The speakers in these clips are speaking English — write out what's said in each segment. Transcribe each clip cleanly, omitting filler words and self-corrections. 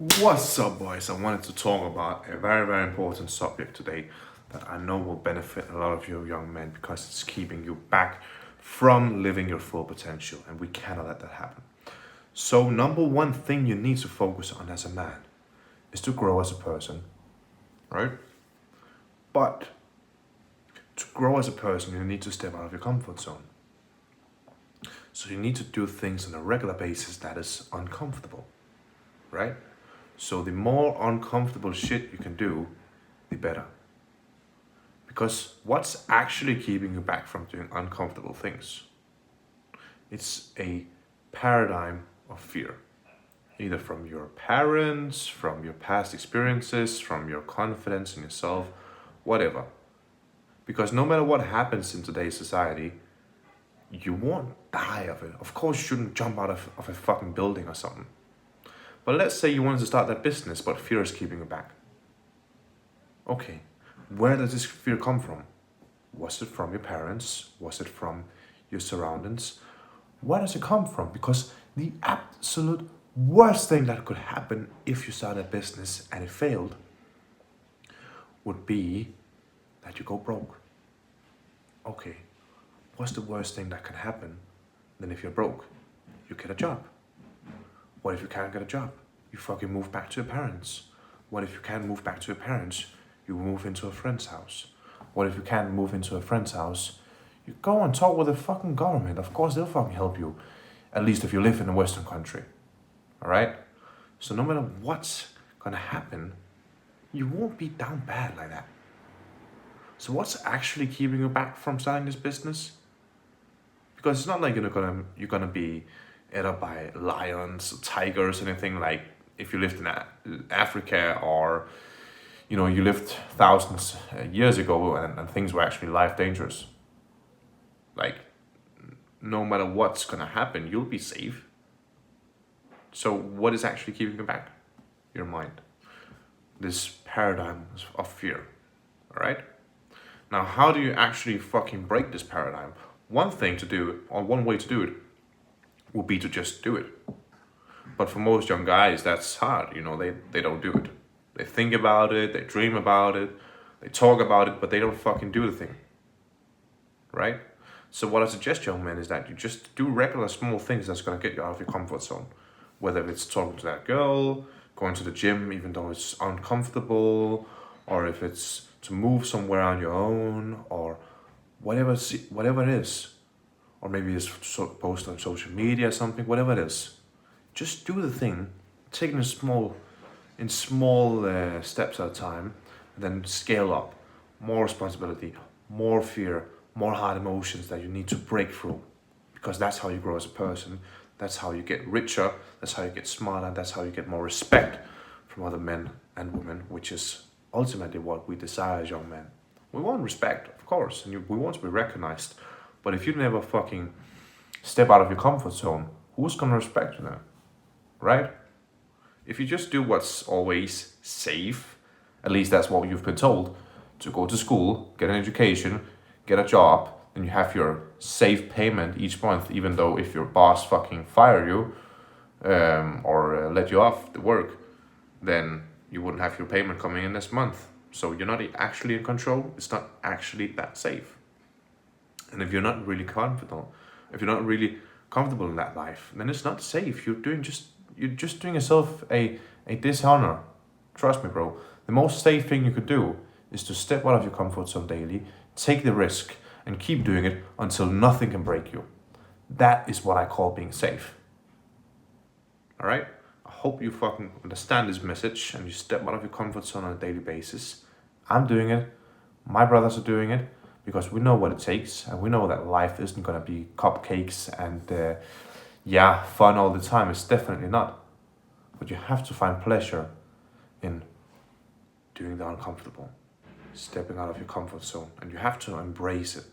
What's up, boys? I wanted to talk about a very, very important subject today that I know will benefit a lot of you young men because it's keeping you back from living your full potential, and we cannot let that happen. So, number one thing you need to focus on as a man is to grow as a person, right? But to grow as a person, you need to step out of your comfort zone. So, you need to do things on a regular basis that is uncomfortable, right? So, the more uncomfortable shit you can do, the better. Because what's actually keeping you back from doing uncomfortable things? It's a paradigm of fear, either from your parents, from your past experiences, from your confidence in yourself, whatever. Because no matter what happens in today's society, you won't die of it. Of course, you shouldn't jump out of a fucking building or something. But let's say you wanted to start that business, but fear is keeping you back. Okay, where does this fear come from? Was it from your parents? Was it from your surroundings? Where does it come from? Because the absolute worst thing that could happen if you start a business and it failed would be that you go broke. Okay, what's the worst thing that can happen? Then if you're broke, you get a job. What if you can't get a job? You fucking move back to your parents. What if you can't move back to your parents? You move into a friend's house. What if you can't move into a friend's house? You go and talk with the fucking government. Of course, they'll fucking help you. At least if you live in a Western country. Alright? So no matter what's gonna happen, you won't be down bad like that. So what's actually keeping you back from starting this business? Because it's not like you're gonna be ate up by lions, tigers, anything like if you lived in Africa or you lived thousands years ago and things were actually life dangerous. Like, no matter what's gonna happen, you'll be safe. So, what is actually keeping you back? Your mind. This paradigm of fear. Alright? Now, how do you actually fucking break this paradigm? One thing to do, or one way to do it, would be to just do it. But for most young guys, that's hard. They don't do it. They think about it, they dream about it, they talk about it, but they don't fucking do the thing. Right? So what I suggest, young men, is that you just do regular small things that's gonna get you out of your comfort zone. Whether it's talking to that girl, going to the gym even though it's uncomfortable, or if it's to move somewhere on your own, or whatever it is. Or maybe it's post on social media or something, whatever it is. Just do the thing, taking in small steps at a time, and then scale up. More responsibility, more fear, more hard emotions that you need to break through. Because that's how you grow as a person. That's how you get richer. That's how you get smarter. That's how you get more respect from other men and women, which is ultimately what we desire as young men. We want respect, of course, and we want to be recognized. But if you never fucking step out of your comfort zone, who's gonna respect you then? Right? If you just do what's always safe, at least that's what you've been told, to go to school, get an education, get a job, then you have your safe payment each month, even though if your boss fucking fire you or let you off the work, then you wouldn't have your payment coming in this month. So you're not actually in control. It's not actually that safe. And if you're not really confident, if you're not really comfortable in that life, then it's not safe. You're just doing yourself a dishonor. Trust me, bro. The most safe thing you could do is to step out of your comfort zone daily, take the risk, and keep doing it until nothing can break you. That is what I call being safe. Alright? I hope you fucking understand this message and you step out of your comfort zone on a daily basis. I'm doing it. My brothers are doing it because we know what it takes and we know that life isn't gonna be cupcakes and fun all the time. It's definitely not. But you have to find pleasure in doing the uncomfortable, stepping out of your comfort zone, and you have to embrace it.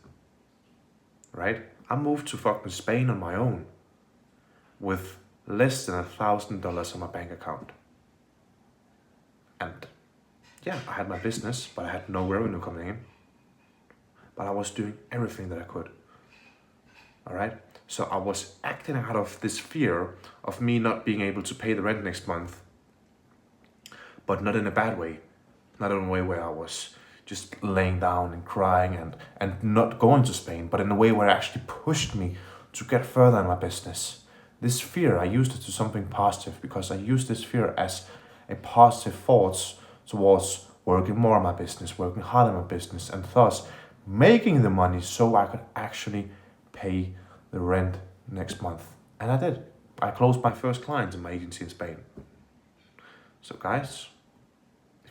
Right? I moved to fucking Spain on my own with less than $1,000 on my bank account. And yeah, I had my business, but I had no revenue coming in. But I was doing everything that I could. Alright? So I was acting out of this fear of me not being able to pay the rent next month. but not in a bad way. Not in a way where I was just laying down and crying and not going to Spain, but in a way where it actually pushed me to get further in my business. This fear, I used it to something positive because I used this fear as a positive force towards working more on my business, working hard on my business, and thus making the money so I could actually pay the rent next month. And I did. I closed my first client in my agency in Spain. So guys,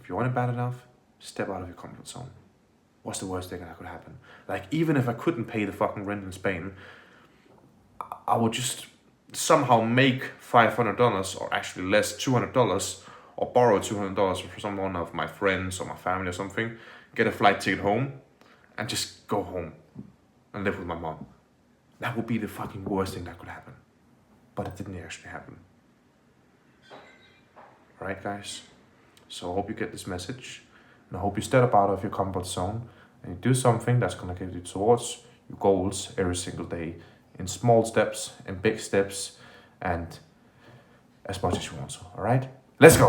if you want it bad enough, step out of your comfort zone. What's the worst thing that could happen? Like, even if I couldn't pay the fucking rent in Spain, I would just somehow make $500 or actually less, $200, or borrow $200 from someone of my friends or my family or something, get a flight ticket home, and just go home and live with my mom. That would be the fucking worst thing that could happen. But it didn't actually happen. Alright, guys? So I hope you get this message, and I hope you step out of your comfort zone and you do something that's gonna get you towards your goals every single day, in small steps, in big steps, and as much as you want to. Alright? Let's go!